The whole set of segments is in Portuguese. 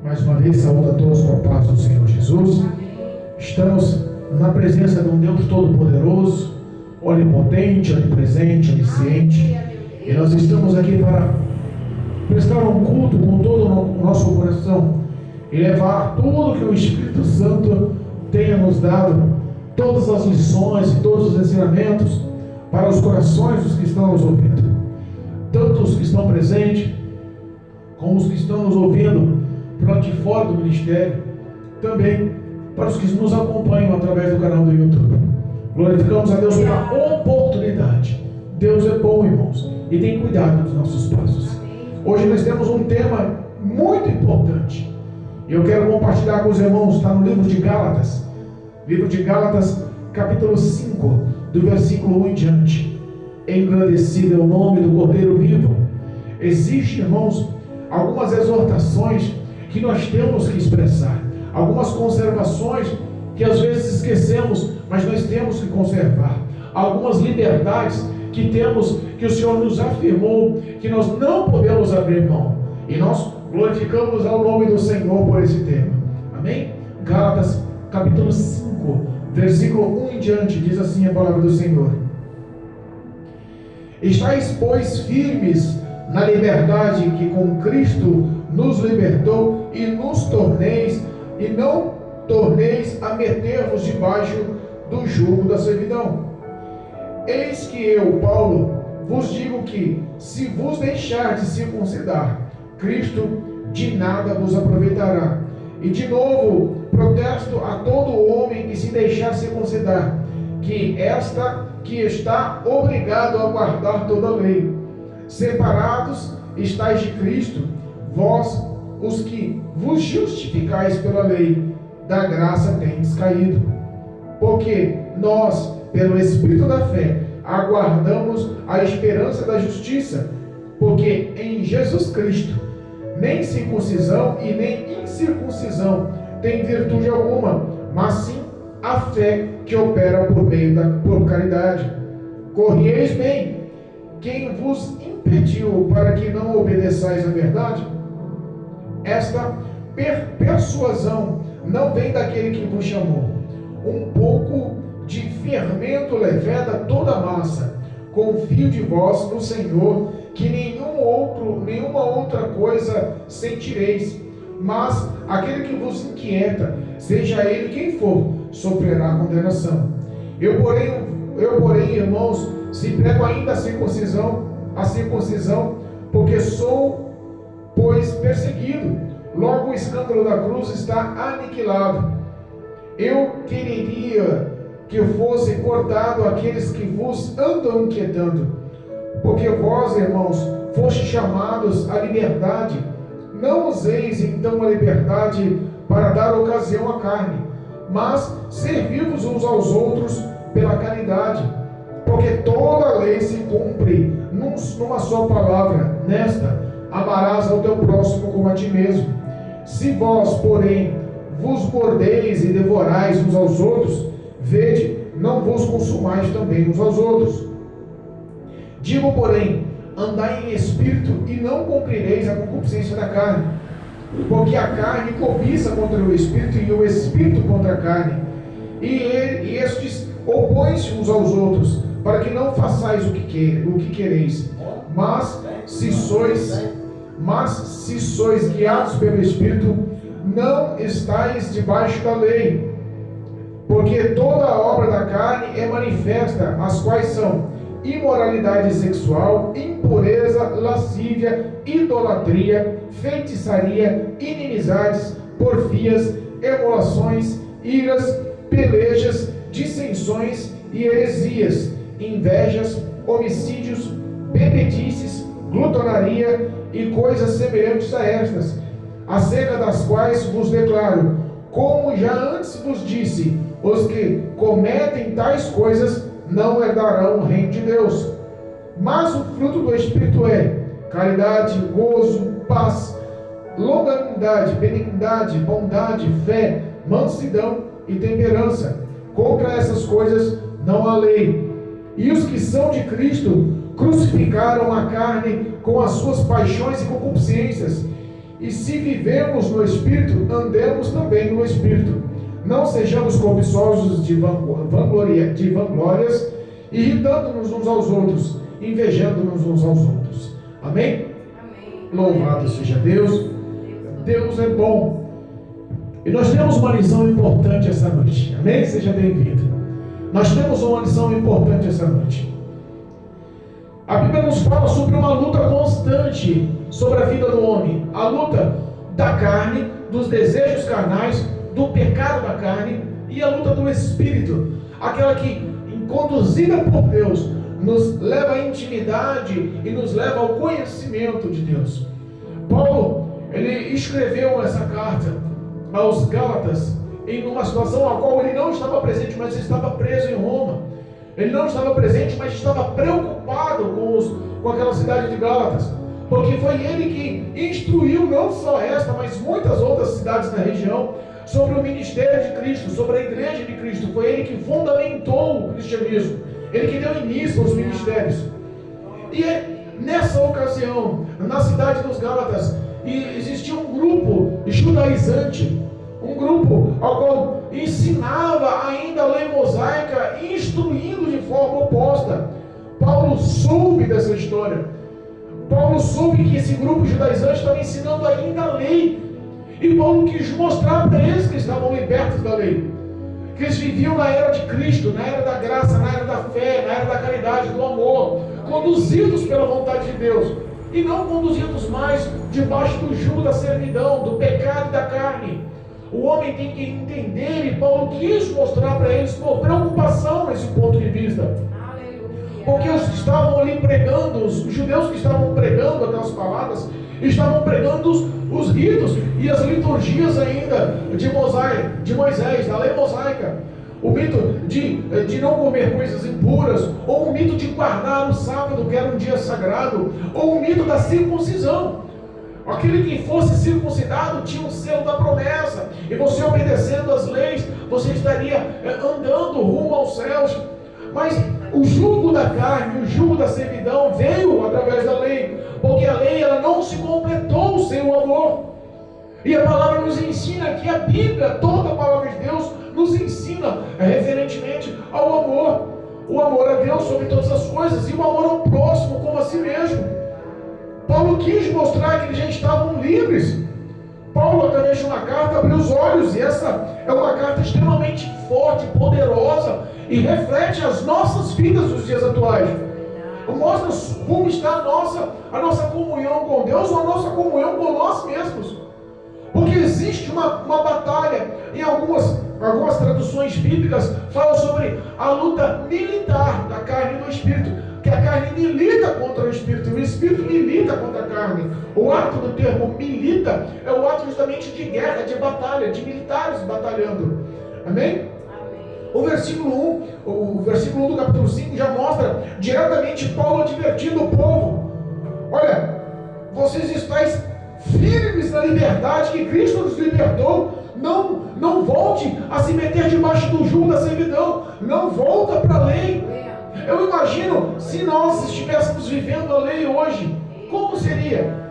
Mais uma vez, saúdo a todos com a paz do Senhor Jesus. Estamos na presença de um Deus Todo-Poderoso, onipotente, onipresente, onisciente. E nós estamos aqui para prestar um culto com todo o nosso coração e levar tudo que o Espírito Santo tenha nos dado, todas as lições e todos os ensinamentos para os corações dos que estão nos ouvindo, tanto os que estão presentes como os que estão nos ouvindo por lá de fora do ministério, também para os que nos acompanham através do canal do YouTube. Glorificamos a Deus pela oportunidade. Deus é bom, irmãos, e tem cuidado dos nossos passos. Hoje nós temos um tema muito importante e eu quero compartilhar com os irmãos. Está no livro de Gálatas, capítulo 5, do versículo 1 em diante. Engrandecido é o nome do Cordeiro vivo. Existem, irmãos, algumas exortações que nós temos que expressar, algumas conservações que às vezes esquecemos, mas nós temos que conservar, algumas liberdades que temos, que o Senhor nos afirmou, que nós não podemos abrir mão, e nós glorificamos ao nome do Senhor por esse tema. Amém? Gálatas capítulo 5, versículo 1 em diante, diz assim a palavra do Senhor: estáis, pois, firmes na liberdade que com Cristo nos libertou, e não torneis a meter-vos debaixo do jugo da servidão. Eis que eu, Paulo, vos digo que, se vos deixar de circuncidar, Cristo de nada vos aproveitará. E de novo protesto a todo homem que se deixar circuncidar, que está obrigado a guardar toda a lei. Separados estáis de Cristo, vós, os que vos justificais pela lei, da graça tendes caído. Porque nós, pelo Espírito da fé, aguardamos a esperança da justiça. Porque em Jesus Cristo, nem circuncisão e nem incircuncisão tem virtude alguma, mas sim a fé que opera por caridade. Corrieis bem. Quem vos impediu para que não obedeçais à verdade? Esta persuasão não vem daquele que vos chamou. Um pouco de fermento leveda toda a massa. Confio de vós no Senhor, que nenhuma outra coisa sentireis. Mas aquele que vos inquieta, seja ele quem for, sofrerá condenação. Eu porém, irmãos, se prego ainda a circuncisão, porque sou, pois, perseguido. Logo o escândalo da cruz está aniquilado. Eu quereria que fosse cortado aqueles que vos andam inquietando. Porque vós, irmãos, fostes chamados à liberdade. Não useis então a liberdade para dar ocasião à carne, mas servi-vos uns aos outros pela caridade. Porque toda a lei se cumpre numa só palavra, nesta: amarás ao teu próximo como a ti mesmo. Se vós, porém, vos mordeis e devorais uns aos outros, vede, não vos consumais também uns aos outros. Digo, porém, andai em espírito, e não cumprireis a concupiscência da carne. Porque a carne cobiça contra o espírito, e o espírito contra a carne. E estes opõem-se uns aos outros, para que não façais o que quereis. Mas se sois guiados pelo Espírito, não estáis debaixo da lei. Porque toda a obra da carne é manifesta, as quais são imoralidade sexual, impureza, lascívia, idolatria, feitiçaria, inimizades, porfias, emulações, iras, pelejas, dissensões e heresias, invejas, homicídios, bebedices, glutonaria e coisas semelhantes a estas, acerca das quais vos declaro, como já antes vos disse, os que cometem tais coisas não herdarão o reino de Deus. Mas o fruto do Espírito é caridade, gozo, paz, longanimidade, benignidade, bondade, fé, mansidão e temperança. Contra essas coisas não há lei. E os que são de Cristo crucificaram a carne com as suas paixões e concupiscências. E se vivemos no Espírito, andemos também no Espírito. Não sejamos cobiçosos de vanglórias, irritando-nos uns aos outros, invejando-nos uns aos outros. Amém? Amém. Louvado seja Deus. Deus é bom. E nós temos uma lição importante essa noite. Amém? Seja bem-vindo. Nós temos uma lição importante essa noite. A Bíblia nos fala sobre uma luta constante sobre a vida do homem. A luta da carne, dos desejos carnais, do pecado da carne e a luta do Espírito. Aquela que, conduzida por Deus, nos leva à intimidade e nos leva ao conhecimento de Deus. Paulo, ele escreveu essa carta aos Gálatas em uma situação a qual ele não estava presente, mas estava preso em Roma. Ele não estava presente, mas estava preocupado com aquela cidade de Gálatas, porque foi ele que instruiu não só esta, mas muitas outras cidades na região sobre o ministério de Cristo, sobre a igreja de Cristo. Foi ele que fundamentou o cristianismo, ele que deu início aos ministérios. E nessa ocasião, na cidade dos Gálatas, existia um grupo judaizante, um grupo ao qual ensinava ainda a lei mosaica, instruindo de forma oposta. Paulo soube dessa história. Paulo soube que esse grupo judaizante estava ensinando ainda a lei. E Paulo quis mostrar para eles que estavam libertos da lei, que eles viviam na era de Cristo, na era da graça, na era da fé, na era da caridade, do amor, conduzidos pela vontade de Deus, e não conduzidos mais debaixo do jugo da servidão, do pecado e da carne. O homem tem que entender, e Paulo quis mostrar para eles por preocupação nesse ponto de vista. Porque os que estavam ali pregando, os judeus que estavam pregando aquelas palavras, estavam pregando os ritos e as liturgias ainda de Moisés, da lei mosaica. O mito de não comer coisas impuras, ou o mito de guardar o sábado, que era um dia sagrado, ou o mito da circuncisão. Aquele que fosse circuncidado tinha o selo da promessa, e você obedecendo as leis, você estaria andando rumo aos céus. Mas o jugo da carne, o jugo da servidão veio através da lei, porque a lei ela não se completou sem o amor. E a palavra nos ensina que a Bíblia, toda a palavra de Deus, nos ensina referentemente ao amor. O amor a Deus sobre todas as coisas, e o amor ao próximo como a si mesmo. Paulo quis mostrar que eles já estavam livres. Paulo, através de uma carta, abriu os olhos, e essa é uma carta extremamente forte, poderosa, e reflete as nossas vidas nos dias atuais. Mostra como está a nossa comunhão com Deus, ou a nossa comunhão com nós mesmos. Porque existe uma batalha, em algumas traduções bíblicas, fala sobre a luta militar da carne e do espírito, que a carne milita contra o espírito, e o espírito milita contra a carne. O ato do termo milita é o ato justamente de guerra, de batalha, de militares batalhando. Amém? O versículo 1 do capítulo 5 já mostra diretamente Paulo advertindo o povo: olha, vocês estáis firmes na liberdade que Cristo nos libertou. Não volte a se meter debaixo do jugo da servidão. Não volta para a lei. Eu imagino se nós estivéssemos vivendo a lei hoje, como seria?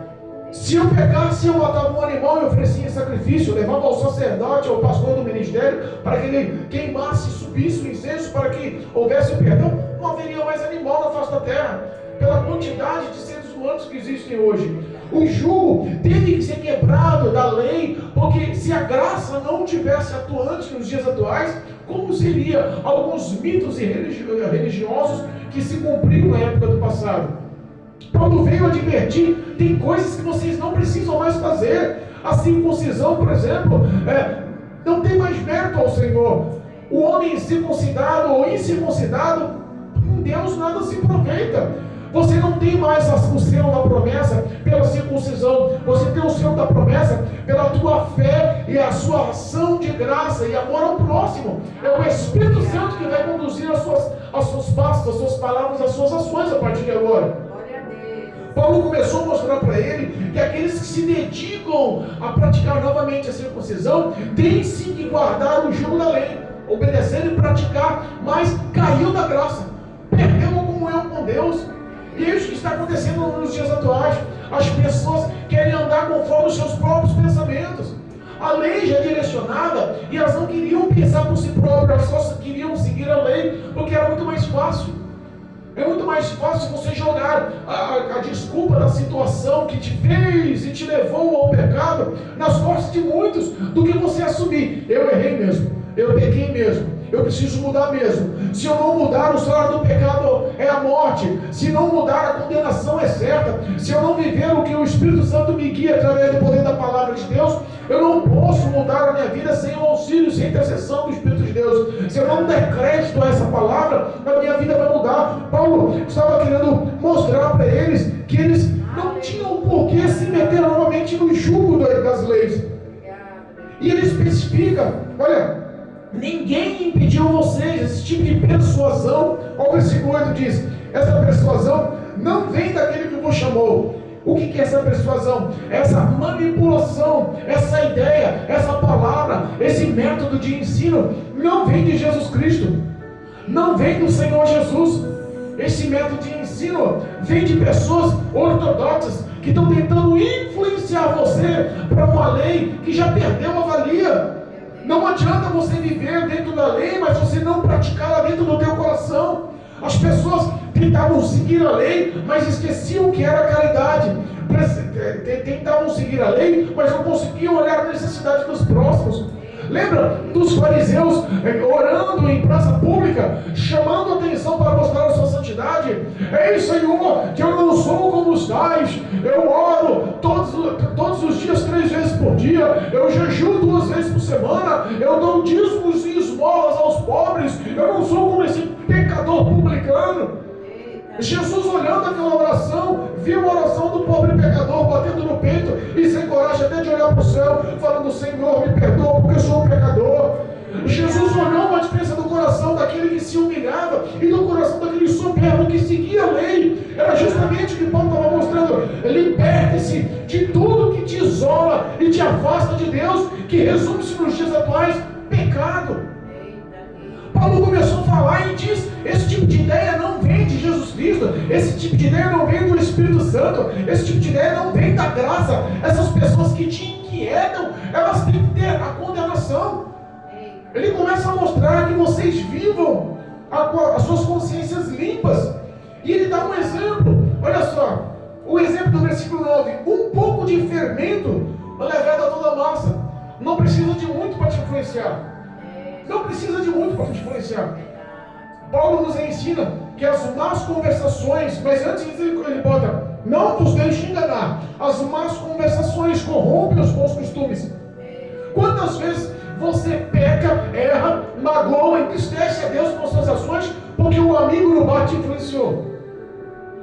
Se eu pegasse, eu matava um animal e oferecia em sacrifício, levava ao sacerdote, ao pastor do ministério, para que ele queimasse e subisse o incenso, para que houvesse o perdão, não haveria mais animal na face da terra, pela quantidade de seres humanos que existem hoje. O jugo teve que ser quebrado da lei, porque se a graça não tivesse atuante nos dias atuais, como seria alguns mitos e religiosos que se cumpriram na época do passado? Paulo veio advertir: tem coisas que vocês não precisam mais fazer. A circuncisão, por exemplo, não tem mais mérito ao Senhor. O homem circuncidado ou incircuncidado, em Deus nada se aproveita. Você não tem mais o selo da promessa pela circuncisão. Você tem o selo da promessa pela tua fé e a sua ação de graça e amor ao próximo. É o Espírito Santo que vai conduzir as suas passos, as suas palavras, as suas ações a partir de agora. Paulo começou a mostrar para ele que aqueles que se dedicam a praticar novamente a circuncisão têm sim que guardar o jugo da lei, obedecer e praticar, mas caiu da graça, perdeu a comunhão com Deus. E é isso que está acontecendo nos dias atuais. As pessoas querem andar conforme os seus próprios pensamentos. A lei já é direcionada e elas não queriam pensar por si próprias, elas só queriam seguir a lei, porque era muito mais fácil. É muito mais fácil você jogar a desculpa da situação que te fez e te levou ao pecado nas costas de muitos, do que você assumir: eu errei mesmo, eu pequei mesmo, eu preciso mudar mesmo. Se eu não mudar, o salário do pecado é a morte. Se não mudar, a condenação é certa. Se eu não viver o que o Espírito Santo me guia através do poder da palavra de Deus, eu não posso mudar a minha vida sem o auxílio, sem a intercessão do Espírito de Deus. Se eu não der crédito a essa palavra, a minha vida vai mudar. Paulo estava querendo mostrar para eles que eles não tinham por que se meter novamente no jugo das leis. E ele especifica: olha, ninguém impediu vocês. Esse tipo de persuasão, ao versículo 8 diz: essa persuasão não vem daquele que vos chamou. O que é essa persuasão? Essa manipulação, essa ideia, essa palavra, esse método de ensino não vem de Jesus Cristo, não vem do Senhor Jesus. Esse método de ensino vem de pessoas ortodoxas que estão tentando influenciar você para uma lei que já perdeu a valia. Não adianta você viver dentro da lei, mas você não praticá-la dentro do teu coração. As pessoas tentavam seguir a lei, mas esqueciam que era caridade. Tentavam seguir a lei, mas não conseguiam olhar a necessidade dos próximos. Lembra dos fariseus orando em praça pública, chamando a atenção para mostrar a sua santidade? Ei, Senhor, que eu não sou como os tais. Eu oro todos os dias 3 vezes por dia. Eu jejuo 2 vezes por semana. Eu dou dízimos e esmolas aos pobres. Eu não sou como esse pecador publicano. Jesus, olhando aquela oração, viu a oração do pobre pecador batendo no peito e sem coragem até de olhar para o céu, falando: Senhor, me perdoa porque eu sou um pecador. Jesus olhou a diferença do coração daquele que se humilhava e do coração daquele soberbo que seguia a lei. Era justamente o que Paulo estava mostrando: liberte-se de tudo que te isola e te afasta de Deus, que resume-se nos dias atuais: pecado. Paulo começou a falar e diz: esse tipo de ideia não vem de Jesus Cristo, esse tipo de ideia não vem do Espírito Santo, esse tipo de ideia não vem da graça. Essas pessoas que te inquietam, elas têm que ter a condenação. Ele começa a mostrar que vocês vivam as suas consciências limpas. E ele dá um exemplo. Olha só, o exemplo do versículo 9: um pouco de fermento leveda toda a massa. Não precisa de muito para te influenciar. Não precisa de muito para te influenciar. Paulo nos ensina que as más conversações, mas antes ele bota: não vos deixe enganar, as más conversações corrompem os bons costumes. Quantas vezes você peca, erra, magoa, entristece a Deus com suas ações, porque o amigo no bar te influenciou,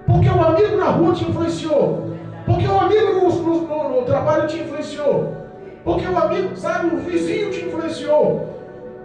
porque o amigo na rua te influenciou, porque o amigo no trabalho te influenciou, porque o amigo, sabe, o vizinho te influenciou.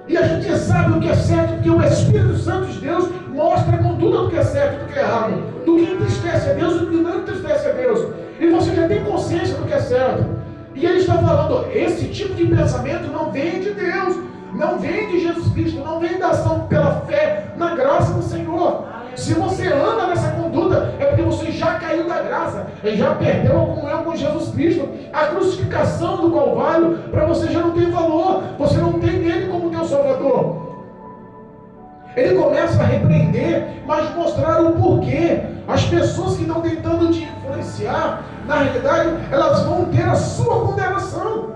E a gente sabe o que é certo, porque o Espírito Santo de Deus mostra com tudo o que é certo e o que é errado, do que entristece a Deus e do que não entristece a Deus. E você já tem consciência do que é certo. E ele está falando: esse tipo de pensamento não vem de Deus, não vem de Jesus Cristo, não vem da ação pela fé na graça do Senhor. Se você anda nessa conduta, é porque você já caiu da graça, já perdeu a comunhão com Jesus Cristo. A crucificação do Calvário para você já não tem valor, você não tem Ele como teu Salvador. Ele começa a repreender, mas mostrar o porquê. As pessoas que estão tentando te influenciar, na realidade, elas vão ter a sua condenação.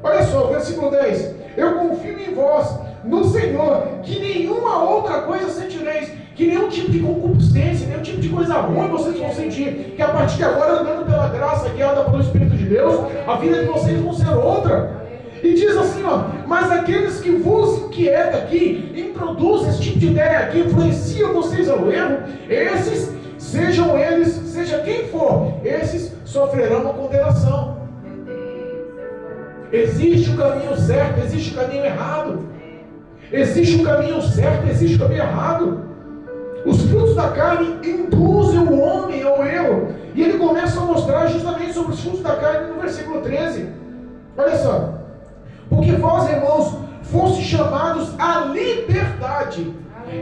Olha só, versículo 10: eu confio em vós, no Senhor, que nenhuma outra coisa sentireis, que nenhum tipo de concupiscência, nenhum tipo de coisa ruim vocês vão sentir, que a partir de agora, andando pela graça guiada pelo Espírito de Deus, a vida de vocês vão ser outra. E diz assim, ó: mas aqueles que vos inquietam aqui, introduzem esse tipo de ideia aqui, influenciam vocês ao erro, esses, sejam eles, seja quem for, esses sofrerão a condenação. Existe o caminho certo, existe o caminho errado. Existe o caminho certo, existe o caminho errado. Os frutos da carne induzem o homem ao erro. E ele começa a mostrar justamente sobre os frutos da carne no versículo 13. Olha só: porque vós, irmãos, fostes chamados à liberdade.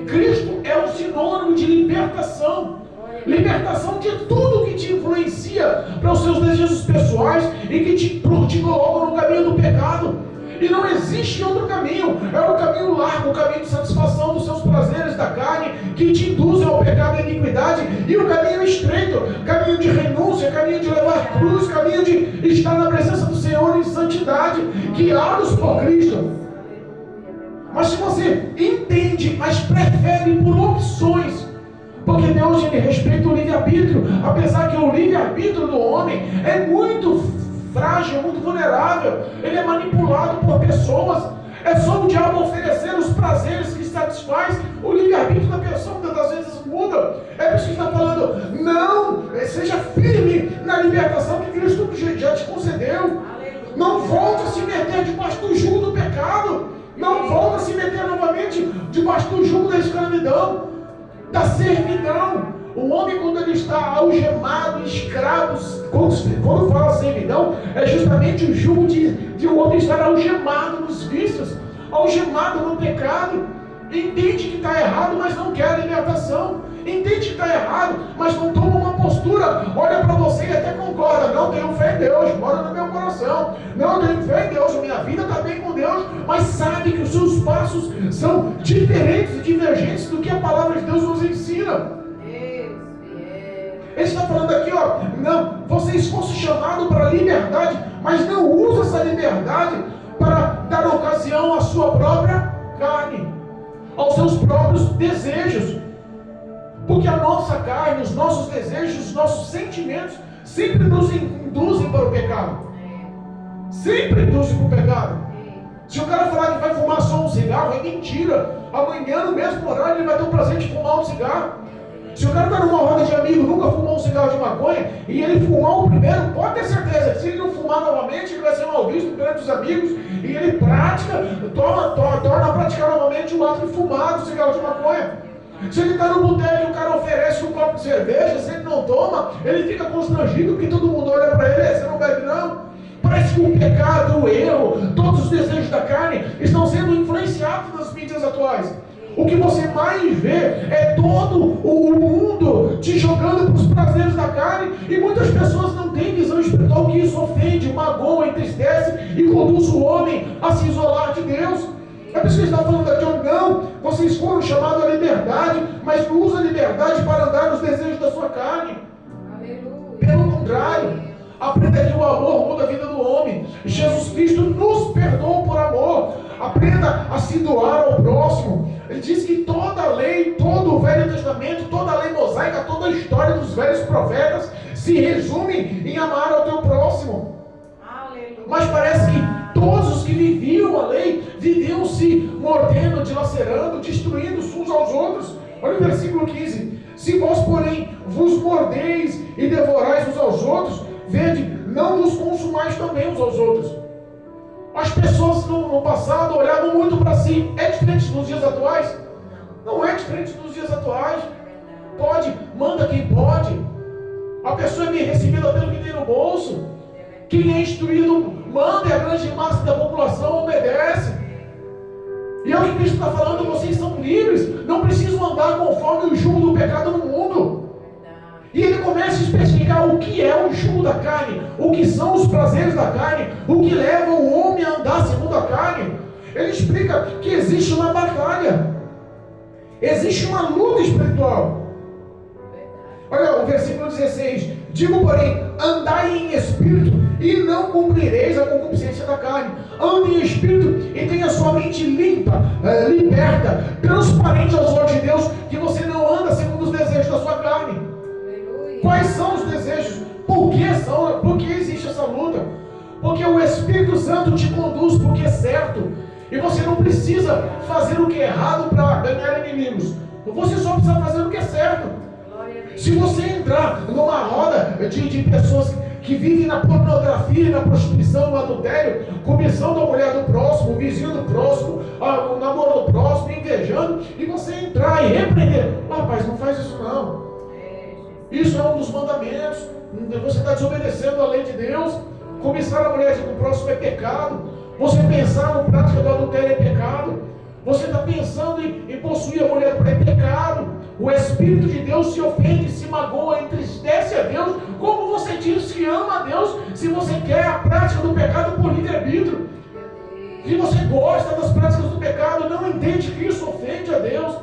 Cristo é um sinônimo de libertação. Libertação de tudo que te influencia para os seus desejos pessoais e que te coloca no caminho do pecado. E não existe outro caminho. É o caminho largo, o caminho de satisfação dos seus prazeres da carne, que te induzem ao pecado e à iniquidade. E o caminho estreito, caminho de renúncia, caminho de levar cruz, caminho de estar na presença do Senhor em santidade, guiados por Cristo. Mas se você entende, mas prefere por opções, porque Deus ele respeita o livre-arbítrio, apesar que o livre-arbítrio do homem é muito frágil, muito vulnerável, ele é manipulado por pessoas. É só o diabo oferecer os prazeres que satisfaz, o livre-arbítrio da pessoa muitas das vezes muda. É por isso que está falando, não, seja firme na libertação que Cristo já te concedeu. Não volte a se meter debaixo do jugo do pecado. Não volte a se meter novamente debaixo do jugo da escravidão, da servidão. O homem, quando ele está algemado, escravo, quando fala servidão, é justamente o jugo de um homem estar algemado nos vícios, algemado no pecado. Entende que está errado, mas não quer a libertação. Entende que está errado, mas não toma uma postura. Olha para você e até concorda. Não, tenho fé em Deus, mora no meu coração. Não, tenho fé em Deus, minha vida está bem com Deus. Mas sabe que os seus passos são diferentes e divergentes do que a palavra de Deus nos ensina. Ele está falando aqui, ó, não, vocês foram chamados para a liberdade, mas não usa essa liberdade para dar ocasião à sua própria carne, aos seus próprios desejos. Porque a nossa carne, os nossos desejos, os nossos sentimentos sempre nos induzem para o pecado. Sempre induzem para o pecado. Se o cara falar que vai fumar só um cigarro, é mentira. Amanhã, no mesmo horário, ele vai ter o prazer de fumar um cigarro. Se o cara está numa roda de amigos, nunca fumou um cigarro de maconha, e ele fumar o primeiro, pode ter certeza que se ele não fumar novamente, ele vai ser mal visto perante os amigos, e ele pratica, torna a praticar novamente o ato de fumar do cigarro de maconha. Se ele está no boteco e o cara oferece um copo de cerveja, se ele não toma, ele fica constrangido, porque todo mundo olha para ele, você não bebe não. Parece que o pecado, o erro, todos os desejos da carne estão sendo influenciados nas mídias atuais. O que você mais vê é todo o mundo te jogando para os prazeres da carne, e muitas pessoas não têm visão espiritual, que isso ofende, magoa, entristece e conduz o homem a se isolar de Deus. É por isso que ele está falando aqui, não, vocês foram chamados à liberdade, mas não usa a liberdade para andar nos desejos da sua carne. Aleluia. Pelo contrário, aprenda que o amor muda a vida do homem. Jesus Cristo nos perdoou por amor. Aprenda a se doar ao próximo. Ele diz que toda a lei, todo o Velho Testamento, toda a lei mosaica, toda a história dos velhos profetas se resume em amar ao teu próximo. Aleluia. Mas parece que todos os que viviam a lei, viviam se mordendo, dilacerando, destruindo uns aos outros. Olha o versículo 15. Se vós, porém, vos mordeis e devorais uns aos outros, vede, não vos consumais também uns aos outros. As pessoas no passado olhavam muito para si. É diferente dos dias atuais? Não é diferente dos dias atuais. Pode, manda quem pode. A pessoa é bem recebida pelo que tem no bolso. Quem é instruído manda, e a grande massa da população obedece. E é o que Cristo está falando, vocês são livres, não precisam andar conforme o jugo do pecado no mundo. E ele começa a especificar o que é o jugo da carne, o que são os prazeres da carne, o que leva o homem a andar segundo a carne. Ele explica que existe uma batalha, existe uma luta espiritual. Olha o versículo 16: digo, porém, andai em espírito e não cumprireis a concupiscência da carne. Ande em espírito e tenha sua mente limpa, liberta, transparente aos olhos de Deus, que você não anda segundo os desejos da sua carne. Quais são os desejos? Por que existe essa luta? Porque o Espírito Santo te conduz porque é certo. E você não precisa fazer o que é errado para ganhar inimigos. Você só precisa fazer o que é certo. Se você entrar numa roda de pessoas que vivem na pornografia, na prostituição, no adultério, cobiçando a mulher do próximo, o vizinho do próximo, o namoro do próximo, invejando, e você entrar e repreender: rapaz, não faz isso não. Isso é um dos mandamentos. Você está desobedecendo a lei de Deus. Cobiçar a mulher do próximo é pecado. Você pensar na prática do adultério é pecado. Você está pensando em possuir a mulher é pecado. o Espírito de Deus se ofende, se magoa, entristece a Deus. Como você diz que ama a Deus se você quer a prática do pecado por livre-arbítrio? Se você gosta das práticas do pecado, não entende que isso ofende a Deus.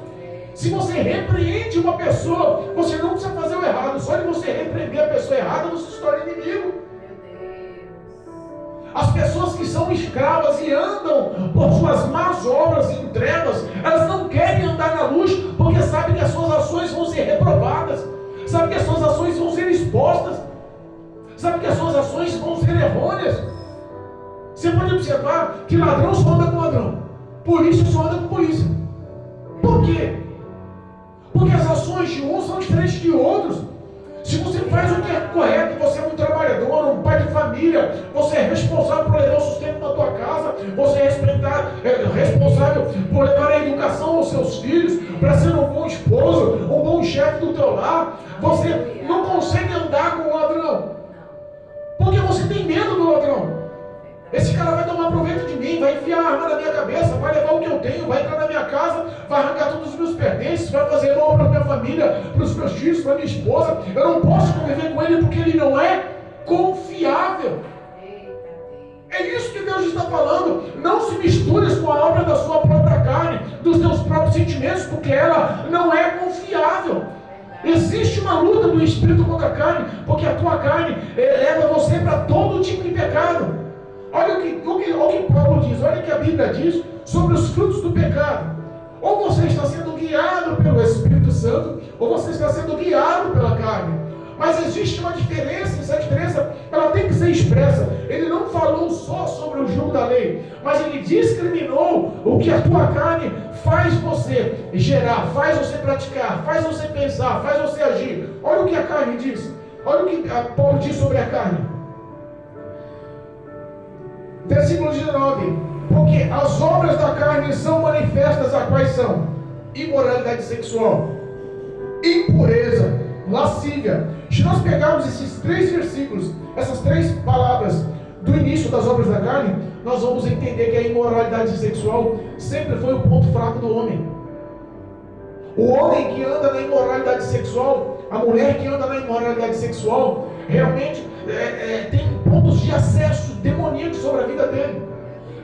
Se você repreende uma pessoa, você não precisa fazer o errado. Só de você repreender a pessoa errada, você se torna inimigo. As pessoas que são escravas e andam por suas más obras em trevas, elas não querem andar na luz, porque sabem que as suas ações vão ser reprovadas, sabem que as suas ações vão ser expostas, sabem que as suas ações vão ser errôneas. Você pode observar que ladrão só anda com ladrão, polícia só anda com polícia. Por quê? Porque as ações de uns são diferentes de outros. Se você faz o que é correto, você é um trabalhador, um pai de família, você é responsável por levar o sustento da tua casa, você é responsável por levar a educação aos seus filhos, para ser um bom esposo, um bom chefe do teu lar, você não consegue andar com o ladrão, porque você tem medo do ladrão. Esse cara vai tomar proveito de mim, vai enfiar a arma na minha cabeça, vai levar o que eu tenho, vai entrar na minha casa, vai arrancar todos os meus pertences, vai fazer mal para a minha família, para os meus filhos, para a minha esposa. Eu não posso conviver com ele porque ele não é confiável. É isso que Deus está falando. Não se mistures com a obra da sua própria carne, dos teus próprios sentimentos, porque ela não é confiável. Existe uma luta do Espírito contra a carne, porque a tua carne leva você para todo tipo de pecado. Olha o que Paulo diz, olha o que a Bíblia diz sobre os frutos do pecado. Ou você está sendo guiado pelo Espírito Santo, ou você está sendo guiado pela carne. Mas existe uma diferença, essa diferença ela tem que ser expressa. Ele não falou só sobre o jugo da lei, mas ele discriminou o que a tua carne faz você gerar, faz você praticar, faz você pensar, faz você agir. Olha o que a carne diz, olha o que Paulo diz sobre a carne. Versículo 19: porque as obras da carne são manifestas, a quais são imoralidade sexual, impureza, lascívia. Se nós pegarmos esses 3 versículos, essas 3 palavras do início das obras da carne, nós vamos entender que a imoralidade sexual sempre foi o ponto fraco do homem. O homem que anda na imoralidade sexual, a mulher que anda na imoralidade sexual, realmente tem pontos de acesso demoníacos sobre a vida dele.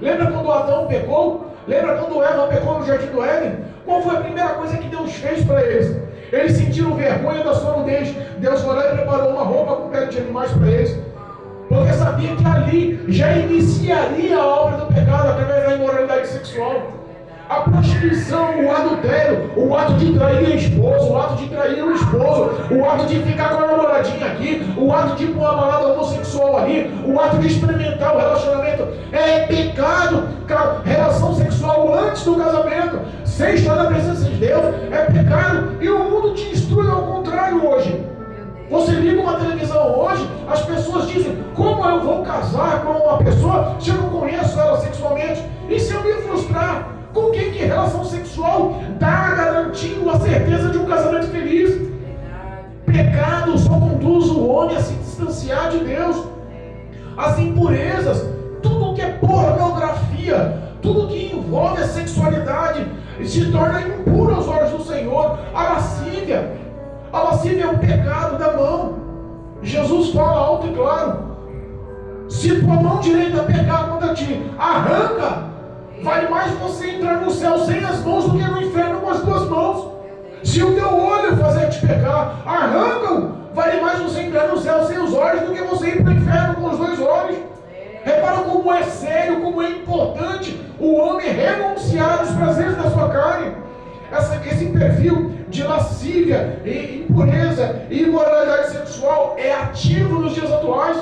Lembra quando Adão pecou? Lembra quando Eva pecou no jardim do Éden? Qual foi a primeira coisa que Deus fez para eles? Eles sentiram vergonha da sua nudez. Deus foi lá e preparou uma roupa com pele de animais para eles, porque sabia que ali já iniciaria a obra do pecado através da imoralidade sexual. A prostituição, o adultério, o ato de trair a esposa, o ato de trair o esposo, o ato de ficar com a namoradinha aqui, o ato de ir para uma balada homossexual ali, o ato de experimentar o relacionamento, é pecado. Relação sexual antes do casamento, sem estar na presença de Deus, é pecado. E o mundo te instrui ao contrário hoje. Você liga uma televisão hoje, as pessoas dizem: como eu vou casar com uma pessoa se eu não conheço ela sexualmente? E se eu me frustrar? Com quem que relação sexual dá garantindo a certeza de um casamento feliz? Pecado só conduz o homem a se distanciar de Deus. As impurezas, tudo que é pornografia, tudo que envolve a sexualidade, se torna impuro aos olhos do Senhor. A lascívia é um pecado da mão. Jesus fala alto e claro: se tua mão direita pecar contra ti, arranca. Vale mais você entrar no céu sem as mãos do que no inferno com as 2 mãos. Se o teu olho fazer te pecar, arranca-o. Vale mais você entrar no céu sem os olhos do que você ir para o inferno com os 2 olhos. Repara como é sério, como é importante o homem renunciar aos prazeres da sua carne. Esse perfil de lascívia, impureza e imoralidade sexual é ativo nos dias atuais.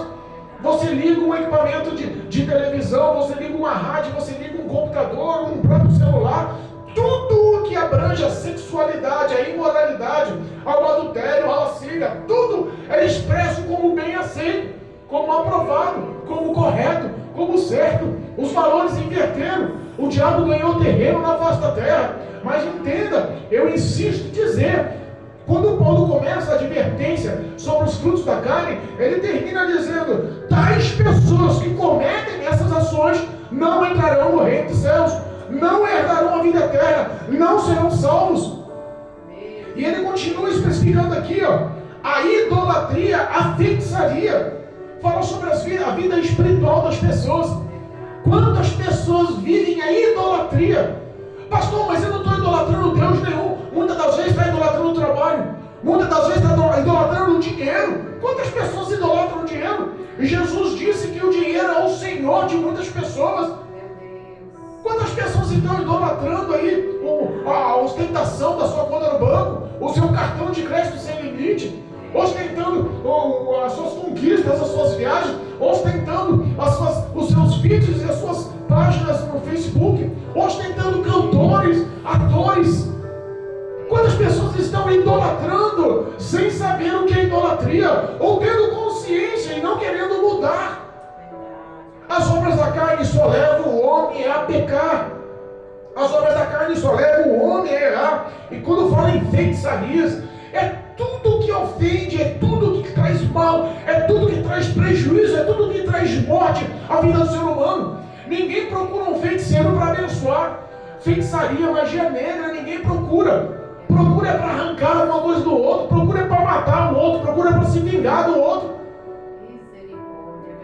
Você liga um equipamento de televisão, você liga uma rádio, você liga um computador, um próprio celular, tudo que abrange a sexualidade, a imoralidade, ao adultério, a lascívia, tudo é expresso como bem aceito, como aprovado, como correto, como certo. Os valores inverteram, o diabo ganhou terreno na face da terra. Mas entenda, eu insisto em dizer, quando Paulo começa a advertência sobre os frutos da carne, ele termina dizendo: tais pessoas que cometem essas ações não entrarão no reino dos céus, não herdarão a vida eterna, não serão salvos. E ele continua especificando aqui, ó, a idolatria, a feitiçaria. Fala sobre a vida espiritual das pessoas. Quantas pessoas vivem a idolatria? Pastor, mas eu não estou idolatrando Deus nenhum. Muitas das vezes está idolatrando o trabalho. Muitas das vezes está idolatrando o dinheiro. Quantas pessoas idolatram o dinheiro? Jesus disse que o dinheiro é o senhor de muitas pessoas. Quantas pessoas estão idolatrando aí a ostentação da sua conta no banco, o seu cartão de crédito sem limite, ostentando as suas conquistas, as suas viagens, ostentando os seus vídeos e as suas páginas no Facebook, ostentando cantores, atores. Quantas pessoas estão idolatrando sem saber o que é idolatria, ou tendo consciência e não querendo mudar? As obras da carne só levam o homem a pecar. As obras da carne só levam o homem a errar. E quando fala em feitiçarias, é tudo que ofende, é tudo que traz mal, é tudo que traz prejuízo, é tudo que traz morte à vida do ser humano. Ninguém procura um feiticeiro para abençoar. Feitiçaria, magia negra, ninguém procura. Procura para arrancar uma coisa do outro, procura para matar o outro, procura para se vingar do outro.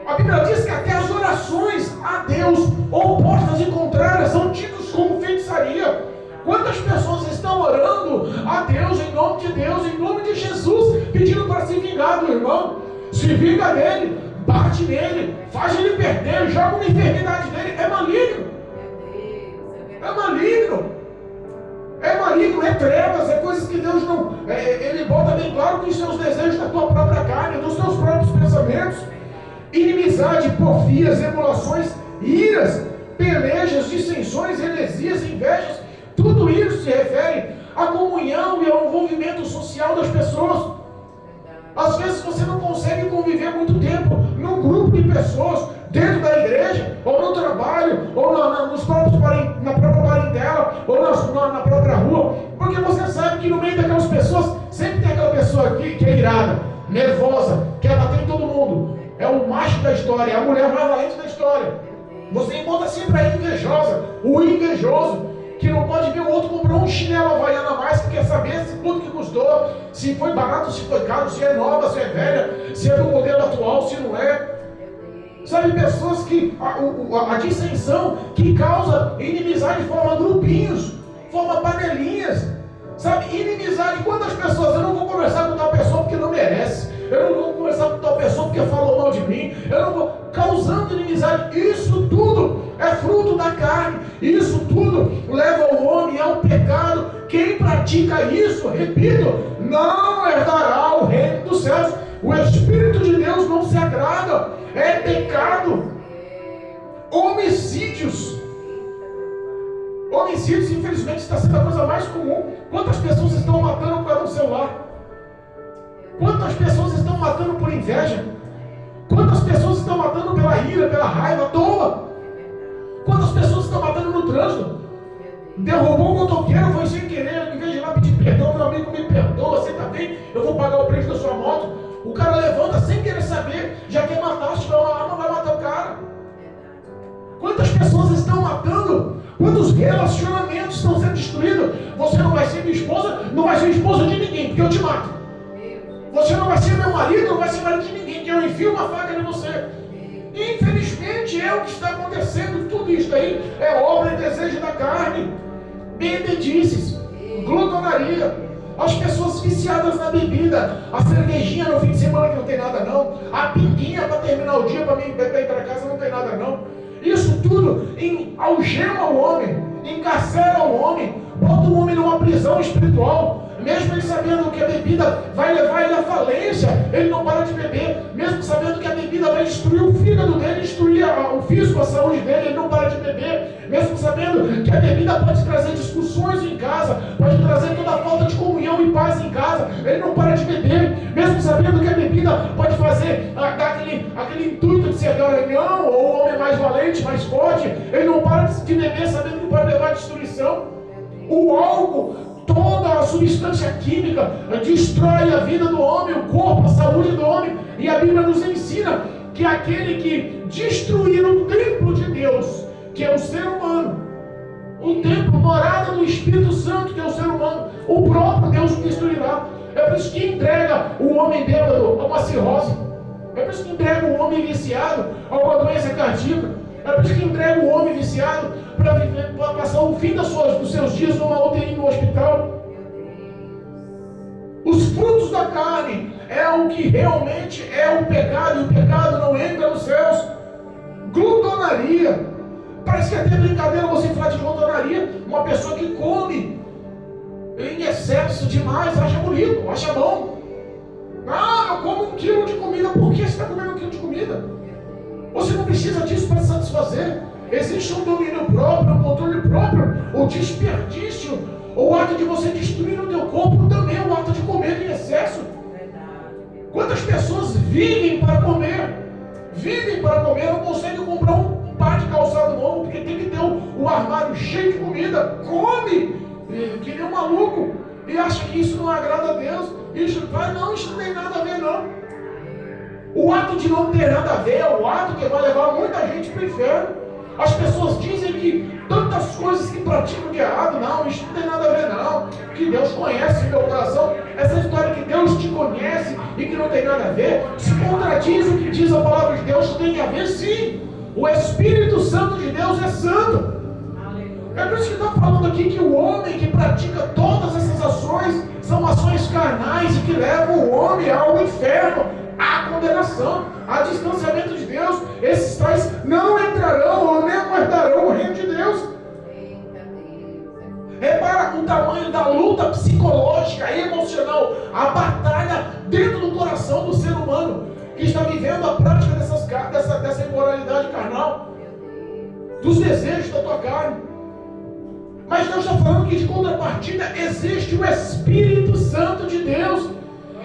A Bíblia diz que até as orações a Deus opostas e contrárias são tidas como feitiçaria. Quantas pessoas estão orando a Deus, em nome de Deus, em nome de Jesus, pedindo para se vingar do irmão? Se vinga dele, bate nele, faz ele perder, joga uma enfermidade nele. É maligno. É maligno. É maligno, é trevas, é coisas que Deus não... Ele bota bem claro que os seus desejos da tua própria carne, dos teus próprios pensamentos. Inimizade, porfias, emulações, iras, pelejas, dissensões, heresias, invejas. Tudo isso se refere à comunhão e ao envolvimento social das pessoas. Às vezes você não consegue conviver muito tempo num grupo de pessoas, dentro da igreja, ou no trabalho, ou na própria parentela, ou na própria rua, porque você sabe que no meio daquelas pessoas, sempre tem aquela pessoa aqui que é irada, nervosa, quer bater em todo mundo. É o macho da história, é a mulher mais valente da história. Você encontra sempre a invejosa, o invejoso, que não pode ver o outro comprar um chinelo havaiana a mais, que quer saber se quanto que custou, se foi barato, se foi caro, se é nova, se é velha, se é do modelo atual, se não é. Sabe, pessoas que a dissensão que causa inimizade forma grupinhos, forma panelinhas. Sabe, inimizade. Quantas pessoas, eu não vou conversar com tal pessoa porque não merece, eu não vou conversar com tal pessoa porque falou mal de mim, eu não vou, causando inimizade. Isso tudo é fruto da carne, isso tudo leva o homem ao pecado. Quem pratica isso, repito, não herdará o reino dos céus. O Espírito de Deus não se agrada, é pecado. Homicídios, infelizmente, está sendo a coisa mais comum. Quantas pessoas estão matando por causa do celular? Quantas pessoas estão matando por inveja? Quantas pessoas estão matando pela ira, pela raiva à toa? Quantas pessoas estão matando no trânsito? Derrubou um motoqueiro, foi sem querer, em vez de ir lá pedir perdão, meu amigo, me perdoa, você está bem? Eu vou pagar o preço da sua moto. O cara levanta sem querer saber, já quer matar, se tiver uma arma, vai matar o cara. Quantas pessoas estão matando? Quantos relacionamentos estão sendo destruídos? Você não vai ser minha esposa, não vai ser esposa de ninguém, porque eu te mato. Você não vai ser meu marido, não vai ser marido de ninguém, que eu enfio uma faca em você. Infelizmente é o que está acontecendo. Tudo isso aí é obra e desejo da carne. Bebedices, glutonaria, as pessoas viciadas na bebida, a cervejinha no fim de semana que não tem nada não, a pinguinha para terminar o dia, para mim ir para casa não tem nada não. Isso tudo algema o homem, encarcera o homem, bota o homem numa prisão espiritual. Mesmo ele sabendo que a bebida vai levar ele à falência, ele não para de beber. Mesmo sabendo que a bebida vai destruir o fígado dele, destruir o físico, a saúde dele, ele não para de beber. Mesmo sabendo que a bebida pode trazer discussões em casa, pode trazer toda a falta de comunhão e paz em casa, ele não para de beber. Mesmo sabendo que a bebida pode fazer, dar aquele intuito de ser garanhão, ou o homem mais valente, mais forte, ele não para de beber sabendo que pode levar à destruição. O álcool, toda a substância química destrói a vida do homem, o corpo, a saúde do homem. E a Bíblia nos ensina que aquele que destruir o templo de Deus, que é o ser humano, O templo, morada do Espírito Santo, que é o ser humano. O próprio Deus o destruirá. É por isso que entrega o homem bêbado a uma cirrose. É por isso que entrega o homem viciado a uma doença cardíaca. É por isso que entrega o homem viciado para passar o fim dos seus dias numa UTI no hospital. Os frutos da carne é o que realmente é o pecado, e o pecado não entra nos céus. Glutonaria. Parece que é até brincadeira você falar de glutonaria. Uma pessoa que come em excesso demais, acha bonito, acha bom. Ah, eu como 1 quilo de comida. Por que você está comendo 1 quilo de comida? Você não precisa disso para satisfazer. Existe um domínio próprio, um controle próprio. O desperdício, o ato de você destruir o teu corpo também é o ato de comer em excesso. Quantas pessoas vivem para comer? Vivem para comer, não conseguem comprar um par de calçado novo, porque tem que ter o armário cheio de comida. Come, que nem um maluco, e acha que isso não agrada a Deus. Isso não tem nada a ver, não. O ato de não ter nada a ver é o ato que vai levar muita gente para o inferno. As pessoas dizem que tantas coisas que praticam de errado, não, isso não tem nada a ver, não. Que Deus conhece o meu coração. Essa história que Deus te conhece e que não tem nada a ver, se contradiz o que diz a palavra de Deus. Tem a ver, sim. O Espírito Santo de Deus é santo. É por isso que está falando aqui que o homem que pratica todas essas ações são ações carnais e que levam o homem ao inferno, à condenação, a distanciamento de Deus. Esses tais não entrarão ou nem guardarão o reino de Deus. Repara o tamanho da luta psicológica e emocional, a batalha dentro do coração do ser humano que está vivendo a prática dessa imoralidade carnal, dos desejos da tua carne. Mas Deus está falando que de contrapartida existe o Espírito Santo de Deus.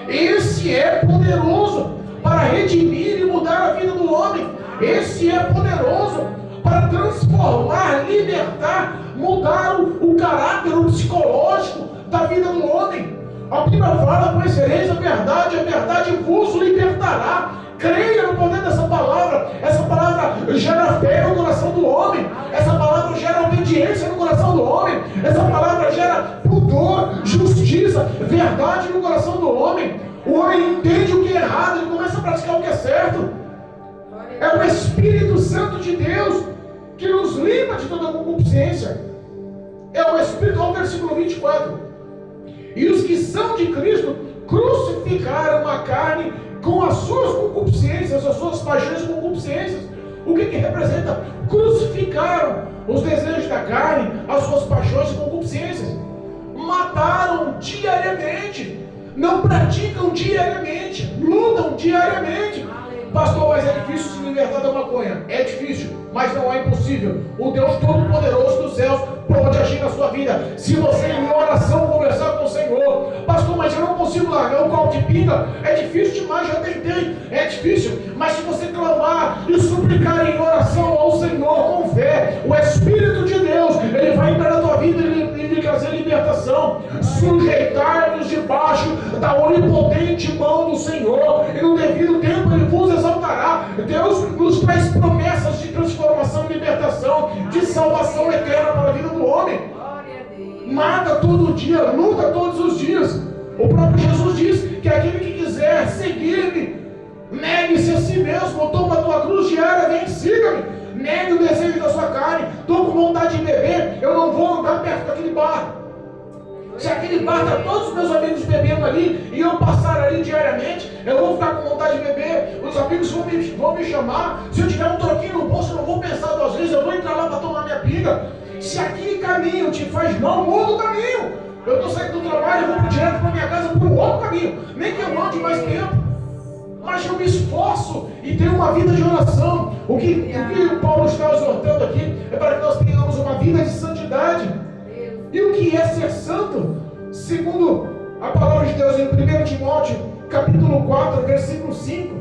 Esse é poderoso para redimir e mudar a vida do homem. Esse é poderoso para transformar, libertar, mudar o caráter, o psicológico da vida do homem. A Bíblia fala: conhecereis a verdade vos libertará. Creia no poder dessa palavra. Essa palavra gera fé no coração do homem. Essa palavra gera obediência no coração do homem. Essa palavra gera pudor, justiça, verdade no coração do homem. O homem entende o que é errado, ele começa a praticar o que é certo. É o Espírito Santo de Deus que nos limpa de toda concupiscência. É o Espírito, ao versículo 24. E os que são de Cristo crucificaram a carne com as suas concupiscências, as suas paixões e concupiscências. O que representa? Crucificaram os desejos da carne, as suas paixões e concupiscências. Mataram diariamente. Não praticam diariamente. Lutam diariamente. Pastor, mas é difícil se libertar da maconha. É difícil, mas não é impossível. O Deus Todo-Poderoso dos céus pode agir na sua vida. Se você em oração conversar com o Senhor. Pastor, mas eu não consigo largar o copo de pinga. É difícil demais, já tentei. É difícil, mas se você clamar e suplicar em oração ao Senhor com fé, o Espírito de Deus, Ele vai entrar na tua vida e lhe trazer libertação. Sujeitar-nos debaixo da onipotente mão do Senhor, e no devido tempo Ele vos exaltará. Deus nos traz promessas de transformação e libertação, de salvação eterna para a vida do homem. Mata todo dia, luta todos os dias. O próprio Jesus diz que aquele que quiser seguir-me, negue-se a si mesmo, toma a tua cruz diária, vem, siga-me. Negue o desejo da sua carne. Estou com vontade de beber, eu não vou andar perto daquele bar. Se aquele bar está todos os meus amigos bebendo ali e eu passar ali diariamente, eu vou ficar com vontade de beber, os amigos vão me chamar. Se eu tiver um troquinho no bolso, eu não vou pensar 2 vezes, eu vou entrar lá para tomar minha pinga. Se aquele caminho te faz mal, muda o caminho. Eu estou saindo do trabalho, eu vou direto para minha casa por um outro caminho. Nem que eu ande mais tempo, mas eu me esforço e tenho uma vida de oração. O que o Paulo está exortando aqui é para que nós tenhamos uma vida de santidade. E o que é ser santo? Segundo a palavra de Deus em 1 Timóteo, capítulo 4, versículo 5,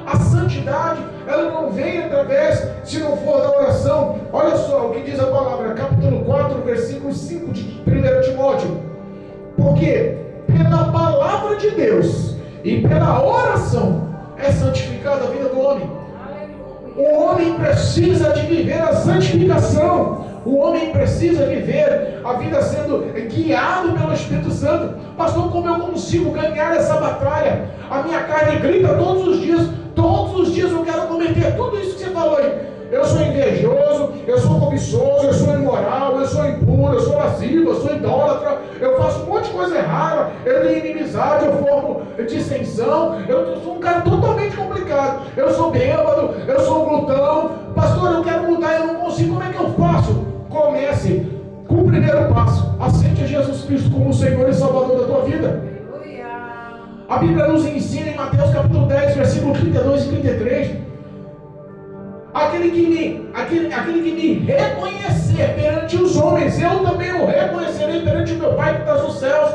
a santidade, ela não vem através, se não for da oração. Olha só o que diz a palavra, capítulo 4, versículo 5 de 1 Timóteo. Porque pela palavra de Deus e pela oração é santificada a vida do homem. O homem precisa de viver a santificação. O homem precisa viver a vida sendo guiado pelo Espírito Santo. Pastor, como eu consigo ganhar essa batalha? A minha carne grita todos os dias eu quero cometer tudo isso que você falou aí. Eu sou invejoso, eu sou cobiçoso, eu sou imoral, eu sou impuro, eu sou lascivo, eu sou idólatra, eu faço um monte de coisa errada, eu tenho inimizade, eu formo dissensão, eu sou um cara totalmente complicado, eu sou bêbado, eu sou glutão. Pastor, eu quero mudar, eu não consigo, como é que eu faço? Comece com o primeiro passo: aceite Jesus Cristo como Senhor e Salvador da tua vida. A Bíblia nos ensina em Mateus capítulo 10, versículo 32 e 33. Aquele que me reconhecer perante os homens, eu também o reconhecerei perante o meu Pai que está nos céus.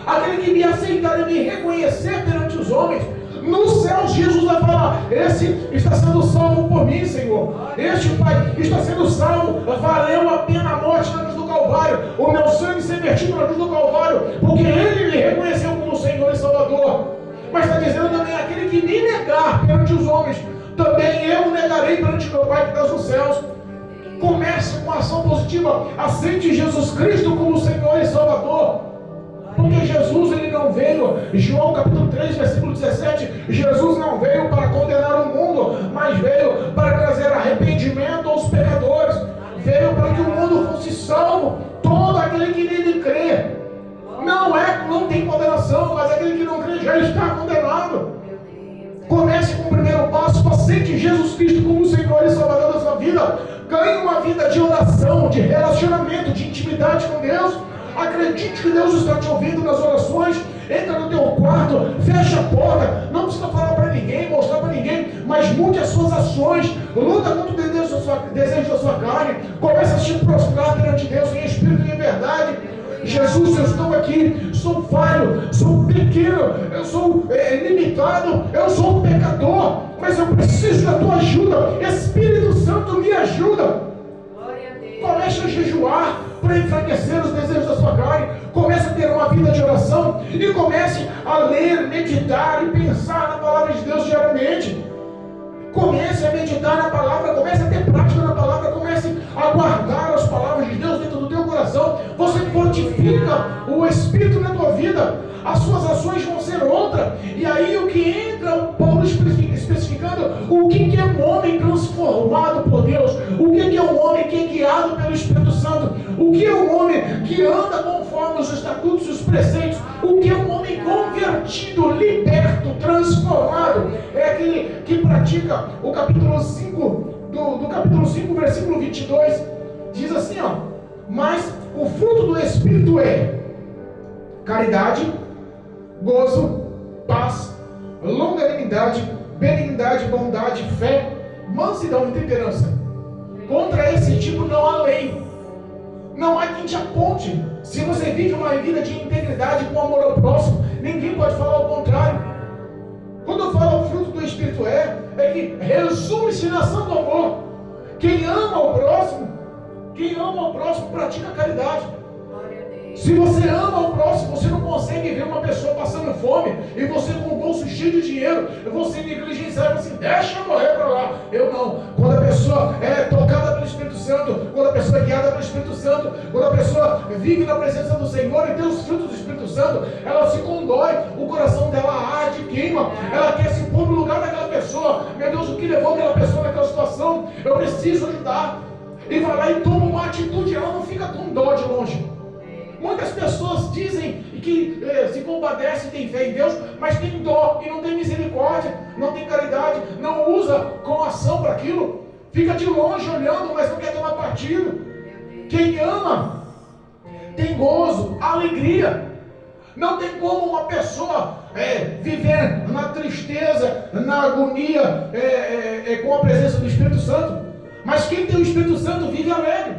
Aquele que me aceitar e me reconhecer perante os homens, nos céus Jesus vai falar: esse está sendo salvo por mim, Senhor. Este, Pai, está sendo salvo. Valeu a pena a morte na cruz do Calvário, o meu sangue ser vertido na cruz do Calvário, porque Ele me reconheceu como Senhor e Salvador. Mas está dizendo também: aquele que me negar perante os homens, também eu negarei perante meu Pai que está nos céus. Comece com ação positiva. Aceite Jesus Cristo como Senhor e Salvador. Porque Jesus, Ele não veio, João capítulo 3, versículo 17, Jesus não veio para condenar o mundo, mas veio para trazer arrependimento aos pecadores. Veio para que o mundo fosse salvo, todo aquele que nele crê. Não tem condenação, mas aquele que não crê já está condenado. Comece com o primeiro passo: aceite Jesus Cristo como Senhor e Salvador da sua vida. Ganhe uma vida de oração, de relacionamento, de intimidade com Deus. Acredite que Deus está te ouvindo nas orações. Entra no teu quarto, fecha a porta. Não precisa falar para ninguém, mostrar para ninguém, mas mude as suas ações. Luta contra o desejo da sua carne. Comece a se prostrar perante Deus em espírito e em verdade. Jesus, eu estou aqui, sou falho, sou pequeno, eu sou limitado, eu sou um pecador, mas eu preciso da tua ajuda. Espírito Santo, me ajuda. Comece a jejuar para enfraquecer os desejos da sua carne. Comece a ter uma vida de oração e comece a ler, meditar e pensar na palavra de Deus diariamente. Comece a meditar na palavra, comece a ter prática na palavra, comece a guardar as palavras de Deus dentro do teu coração. Você fortifica o Espírito na tua vida, as suas ações vão ser outra. E aí o que entra, Paulo especificando o que é um homem transformado por Deus, o que é um homem que é guiado pelo Espírito Santo, o que é um homem que anda conforme os estatutos e os preceitos, o que é um homem convertido, liberto, transformado. É aquele que pratica o capítulo 5, do capítulo 5, versículo 22, diz assim, mas o fruto do Espírito é caridade, gozo, paz, longanimidade, benignidade, bondade, fé, mansidão e temperança. Contra esse tipo não há lei. Não há quem te aponte. Se você vive uma vida de integridade com amor ao próximo, ninguém pode falar o contrário. Quando eu falo o fruto do Espírito é que resume-se na ação do amor. Quem ama o próximo pratica caridade. Se você ama o próximo, você não consegue ver uma pessoa passando fome e você com o bolso cheio de dinheiro, você negligenciar e assim, deixa eu morrer para lá. Eu não. Quando a pessoa é tocada pelo Espírito Santo, quando a pessoa é guiada pelo Espírito Santo, quando a pessoa vive na presença do Senhor e tem os frutos do Espírito Santo, ela se condói, o coração dela arde, queima, ela quer se pôr no lugar daquela pessoa. Meu Deus, o que levou aquela pessoa naquela situação? Eu preciso ajudar. E vai lá e toma uma atitude, ela não fica com dó de longe. Muitas pessoas dizem que se compadecem e têm fé em Deus, mas tem dó e não tem misericórdia, não tem caridade, não usa com ação para aquilo, fica de longe olhando, mas não quer tomar partido. Quem ama tem gozo, alegria. Não tem como uma pessoa viver na tristeza, na agonia, com a presença do Espírito Santo. Mas quem tem o Espírito Santo vive alegre,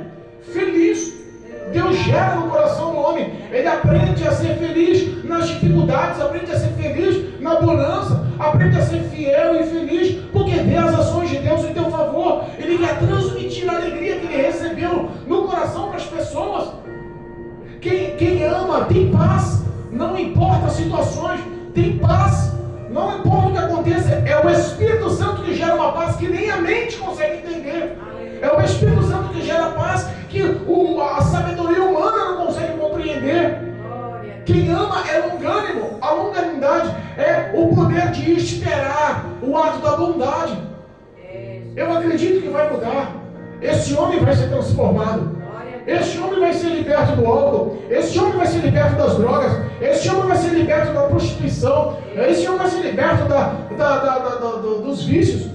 feliz. Deus gera no coração do homem. Ele aprende a ser feliz nas dificuldades, aprende a ser feliz na bonança, aprende a ser fiel e feliz, porque vê as ações de Deus em teu favor. Ele quer transmitir a alegria que ele recebeu no coração para as pessoas. Quem ama tem paz, não importa as situações, tem paz, não importa o que aconteça. É o Espírito Santo que gera uma uma paz que nem a mente consegue entender. É o Espírito Santo que gera paz que a sabedoria humana não consegue compreender. Quem ama é longânimo. A longanimidade é o poder de esperar, o ato da bondade. Eu acredito que vai mudar. Esse homem vai ser transformado. Esse homem vai ser liberto do álcool. Esse homem vai ser liberto das drogas. Esse homem vai ser liberto da prostituição. Esse homem vai ser liberto dos vícios.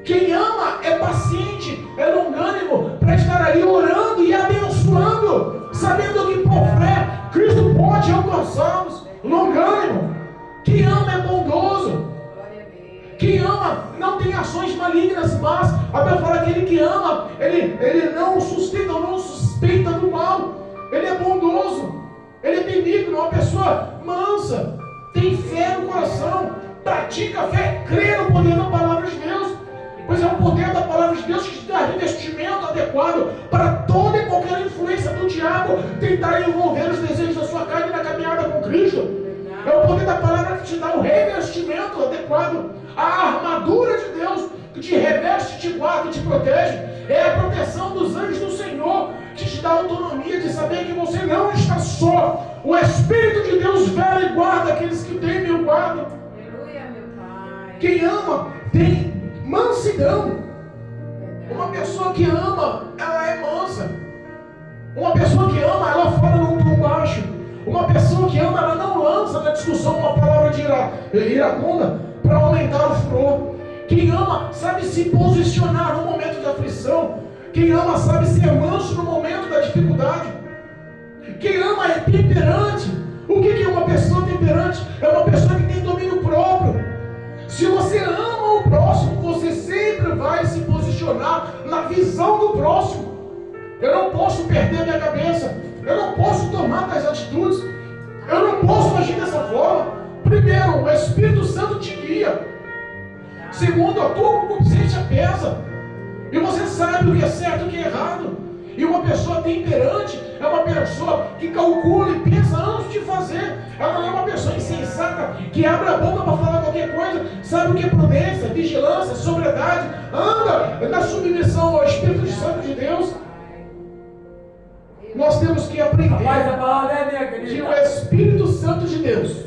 Quem ama é paciente, é longânimo, para estar ali orando e abençoando, sabendo que por fé Cristo pode alcançá-los. Longânimo. Quem ama é bondoso. Quem ama não tem ações malignas, mas a Bíblia fala que aquele que ama, ele não sustenta, não suspeita do mal. Ele é bondoso, ele é benigno, uma pessoa mansa, tem fé no coração, pratica a fé, crê no poder da palavra de Deus. Pois é o poder da palavra de Deus que te dá revestimento adequado para toda e qualquer influência do diabo tentar envolver os desejos da sua carne na caminhada com Cristo. É o poder da palavra que te dá o revestimento adequado, a armadura de Deus que te reveste, te guarda e te protege. É a proteção dos anjos do Senhor que te dá a autonomia de saber que você não está só. O Espírito de Deus vela e guarda aqueles que temem o guardam. Aleluia, meu Pai. Quem ama tem mansidão. Uma pessoa que ama, ela é mansa. Uma pessoa que ama, ela fala num tom baixo. Uma pessoa que ama, ela não lança na discussão uma palavra de iracunda para aumentar o furor. Quem ama sabe se posicionar no momento de aflição. Quem ama sabe ser manso no momento da dificuldade. Quem ama é temperante. O que é uma pessoa temperante? É uma pessoa que tem domínio próprio. Se você ama o próximo, você sempre vai se posicionar na visão do próximo. Eu não posso perder minha cabeça. Eu não posso tomar tais atitudes. Eu não posso agir dessa forma. Primeiro, o Espírito Santo te guia. Segundo, a tua consciência pesa. E você sabe o que é certo e o que é errado. E uma pessoa temperante é uma pessoa que calcula e pensa antes de fazer. Ela não é uma pessoa insensata que abre a boca para falar qualquer coisa. Sabe o que é prudência, vigilância, sobriedade. Anda na submissão ao Espírito Santo de Deus. Nós temos que aprender que o Espírito Santo de Deus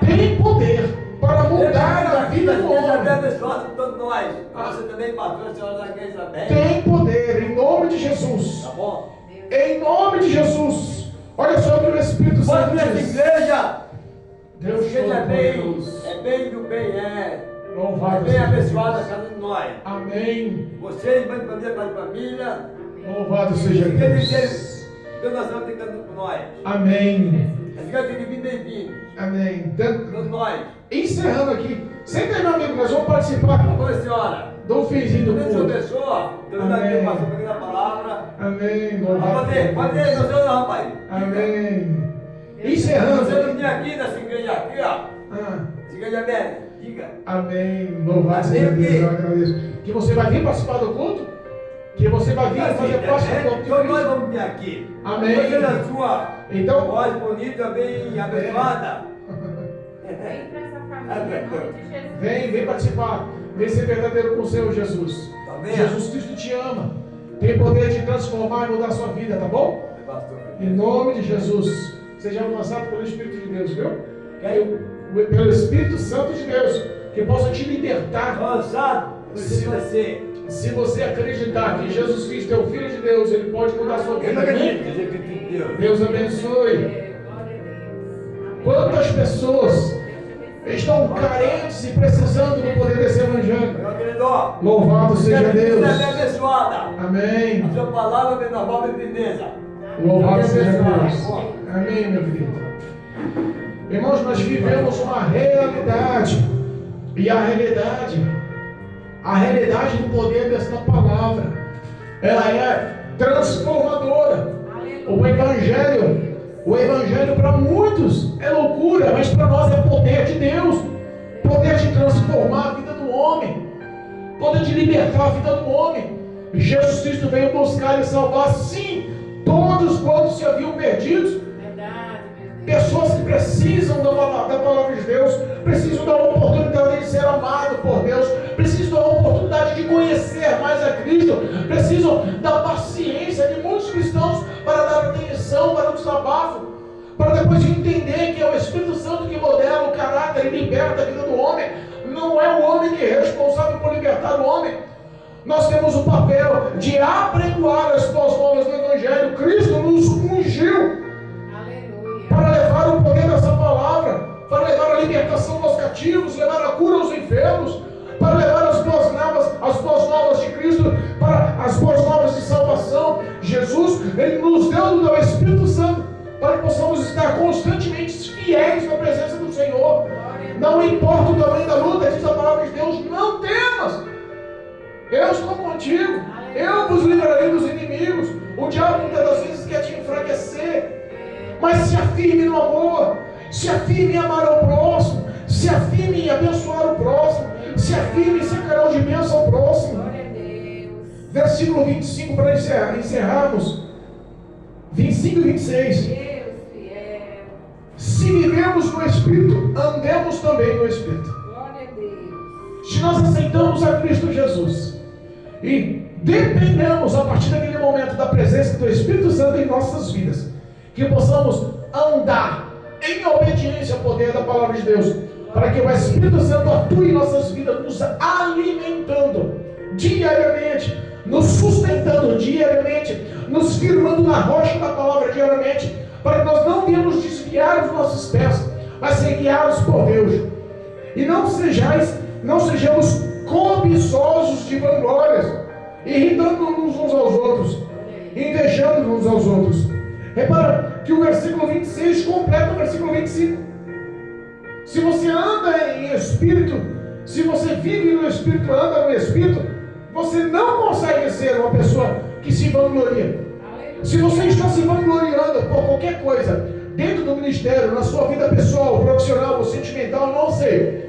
tem poder para mudar a vida do homem. Tem poder, em nome de Jesus. Tá bom? Em nome de Jesus. Olha só o que o Espírito Santo diz. Deus é bem do bem, Louvado bem seja abençoada a Deus. cada um de nós. Amém. Vocês, mãe de família, pai de família, Louvado seja Deus. Deus nós estamos tentando com nós. Amém. As crianças têm que vir bem-vindos. Amém. Todos nós. Encerrando aqui. Senta aí, meu amigo, nós vamos participar Boa senhora. do finzinho do Deus culto. abençoe. Deus Amém. dá passou por a palavra. Amém. Louvado Pode seja ir, não, Deus. rapaz. Amém. Você Encerrando não aqui. vinha aqui nessa igreja aqui, ó. Ah, Essa igreja velha. Diga. amém. Louvado seja Deus. Eu agradeço. Que você vai vir participar do culto? Que você vai vir fazer parte do corpo de Todos nós Cristo? vamos vir aqui. Amém. Você a sua Então, voz bonita, bem abençoada. Vem para essa família, em nome de Jesus. vem participar. Vem ser verdadeiro com o Senhor Jesus. Amém. Jesus Cristo te ama. Tem poder de transformar e mudar a sua vida, tá bom? Em nome de Jesus. Seja alcançado pelo Espírito de Deus, viu? Pelo Espírito Santo de Deus. Que possa te libertar. Avançado, você vai ser. Se você acreditar que Jesus Cristo é o Filho de Deus, Ele pode mudar a sua Eu vida. não Amém? acredito dizer que tem Deus. Deus abençoe. Glória a Deus. Quantas pessoas estão carentes e precisando do poder desse Evangelho? Meu querido, Louvado seja Deus. Você é abençoada. Amém. A sua palavra vem na forma de firmeza. Louvado seja Deus. Amém, meu querido. Irmãos, nós vivemos uma realidade. E a realidade do poder desta palavra, ela é transformadora. O Evangelho para muitos é loucura, mas para nós é poder de Deus. Poder de transformar a vida do homem. Poder de libertar a vida do homem. Jesus Cristo veio buscar e salvar, sim, todos quantos se haviam perdidos. Verdade, meu Pessoas que precisam da palavra de Deus, precisam da oportunidade de ser amado por Deus, precisam da oportunidade de conhecer mais a Cristo, precisam da paciência de muitos cristãos para dar atenção, para o desabafo, para depois de entender que é o Espírito Santo que modela o caráter e liberta a vida do homem. Não é o homem que é responsável por libertar o homem. Nós temos o papel de apregoar as boas novas do Evangelho. Cristo nos ungiu para levar o poder dessa palavra, para levar a libertação aos cativos, levar a cura aos enfermos, para levar as boas novas de Cristo, para as boas novas de salvação. Jesus, Ele nos deu o Espírito Santo para que possamos estar constantemente fiéis na presença do Senhor. Não importa o tamanho da luta, diz a palavra de Deus, não temas, eu estou contigo, eu vos livrarei dos inimigos. O diabo muitas das vezes quer te enfraquecer, mas se afirme no amor, se afirme em amar ao próximo, se afirme em abençoar o próximo, se afirme em ser canal de bênção ao próximo. Versículo 25 para encerrarmos. 25 e 26. Se vivemos no Espírito, andemos também no Espírito. Se nós aceitamos a Cristo Jesus e dependemos a partir daquele momento da presença do Espírito Santo em nossas vidas, que possamos andar em obediência ao poder da palavra de Deus, para que o Espírito Santo atue em nossas vidas, nos alimentando diariamente, nos sustentando diariamente, nos firmando na rocha da palavra diariamente, para que nós não venhamos desviar os nossos pés, mas ser guiados por Deus. E não sejamos cobiçosos de vanglórias, irritando-nos uns aos outros, invejando uns aos outros. Repara que o versículo 26 completa o versículo 25. Se você anda em Espírito, se você vive no Espírito, anda no Espírito, você não consegue ser uma pessoa que se vangloria. Se você está se vangloriando por qualquer coisa, dentro do ministério, na sua vida pessoal, profissional ou sentimental, não sei.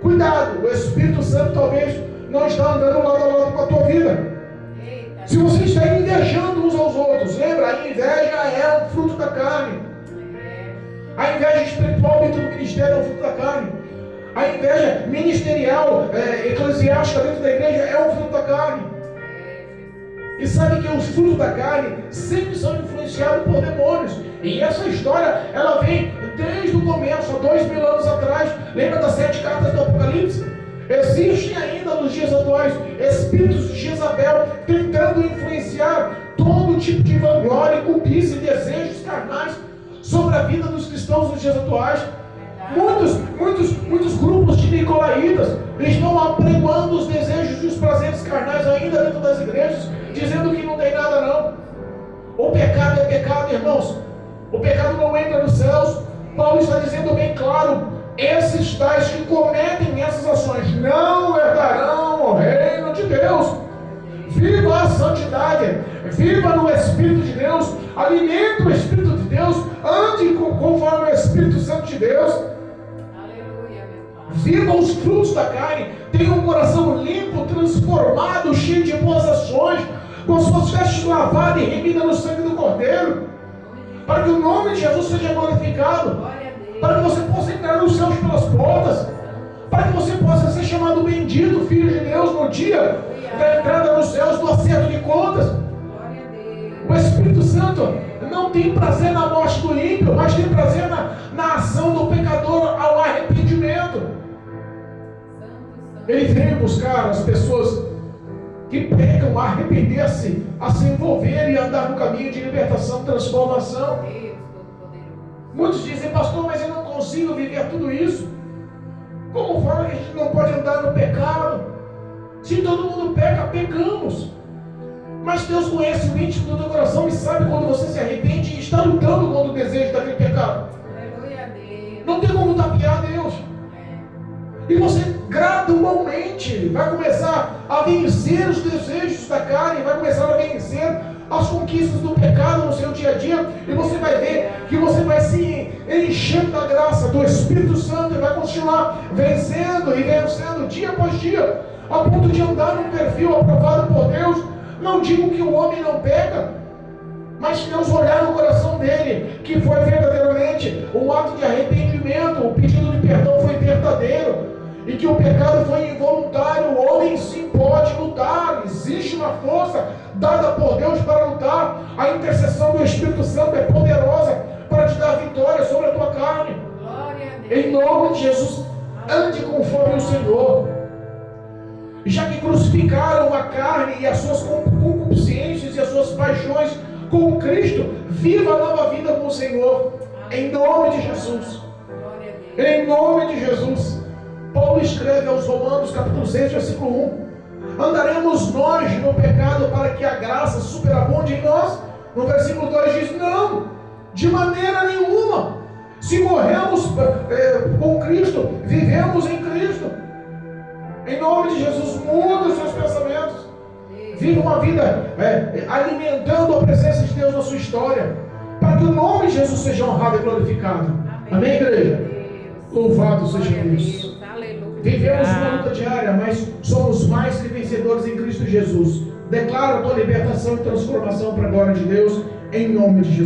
Cuidado, o Espírito Santo talvez não está andando lado a lado com a tua vida. Se você está invejando uns aos outros, lembra, a inveja é um fruto da carne. A inveja espiritual dentro do ministério é um fruto da carne. A inveja ministerial, eclesiástica dentro da igreja é um fruto da carne. E sabe que os frutos da carne sempre são influenciados por demônios. E essa história, ela vem desde o começo, há 2000 anos atrás. Lembra das 7 cartas do Apocalipse? Existem ainda nos dias atuais espíritos de Jezabel tentando influenciar todo tipo de vanglória, cobiça e desejos carnais sobre a vida dos cristãos nos dias atuais. Muitos grupos de nicolaítas estão apregoando os desejos e os prazeres carnais ainda dentro das igrejas, dizendo que não tem nada não. O pecado é pecado, irmãos. O pecado não entra nos céus. Paulo está dizendo bem claro: esses tais que cometem essas ações não herdarão o reino de Deus. Viva a santidade, viva no Espírito de Deus, alimente o Espírito de Deus, ande conforme o Espírito Santo de Deus. Viva os frutos da carne, tenha um coração limpo, transformado, cheio de boas ações, com suas vestes lavadas e remidas no sangue do Cordeiro, para que o nome de Jesus seja glorificado, para que você possa entrar nos céus pelas portas, para que você possa ser chamado bendito, filho de Deus, no dia da entrada nos céus, do acerto de contas. O Espírito Santo não tem prazer na morte do ímpio, mas tem prazer na ação do pecador ao arrependimento. Ele vem buscar as pessoas que pecam a arrepender-se, a se envolver e andar no caminho de libertação, transformação. Muitos dizem: pastor, mas eu não consigo viver tudo isso. Como fala que a gente não pode andar no pecado? Se todo mundo peca, pecamos. Mas Deus conhece o íntimo do teu coração e sabe quando você se arrepende e está lutando contra o desejo daquele pecado. Não tem como tapear Deus. E você gradualmente vai começar a vencer os desejos da carne, vai começar a vencer as conquistas do pecado no seu dia a dia, e você vai ver que você vai se enchendo da graça do Espírito Santo e vai continuar vencendo e vencendo dia após dia, a ponto de andar num perfil aprovado por Deus. Não digo que o homem não peca, Mas Deus olhar no coração dele, que foi verdadeiramente um ato de arrependimento, o pedido de perdão foi verdadeiro, e que o pecado foi involuntário. O homem sim pode lutar, existe uma força dada por Deus para lutar. A intercessão do Espírito Santo é poderosa para te dar vitória sobre a tua carne. Glória a Deus. Em nome de Jesus, ande conforme o Senhor. Já que crucificaram a carne e as suas concupiscências e as suas paixões com Cristo, viva a nova vida com o Senhor. Em nome de Jesus. Glória a Deus. Em nome de Jesus. Paulo escreve aos Romanos, capítulo 6, versículo 1. Andaremos nós no pecado para que a graça superabunde em nós? No versículo 2 diz, não, de maneira nenhuma. Se morremos com Cristo, vivemos em Cristo. Em nome de Jesus, muda os seus pensamentos. Viva uma vida alimentando a presença de Deus na sua história, para que o nome de Jesus seja honrado e glorificado. Amém, igreja? Louvado seja Deus. Vivemos uma luta diária, mas somos mais que vencedores em Cristo Jesus. Declaro a tua libertação e transformação para a glória de Deus, em nome de Jesus.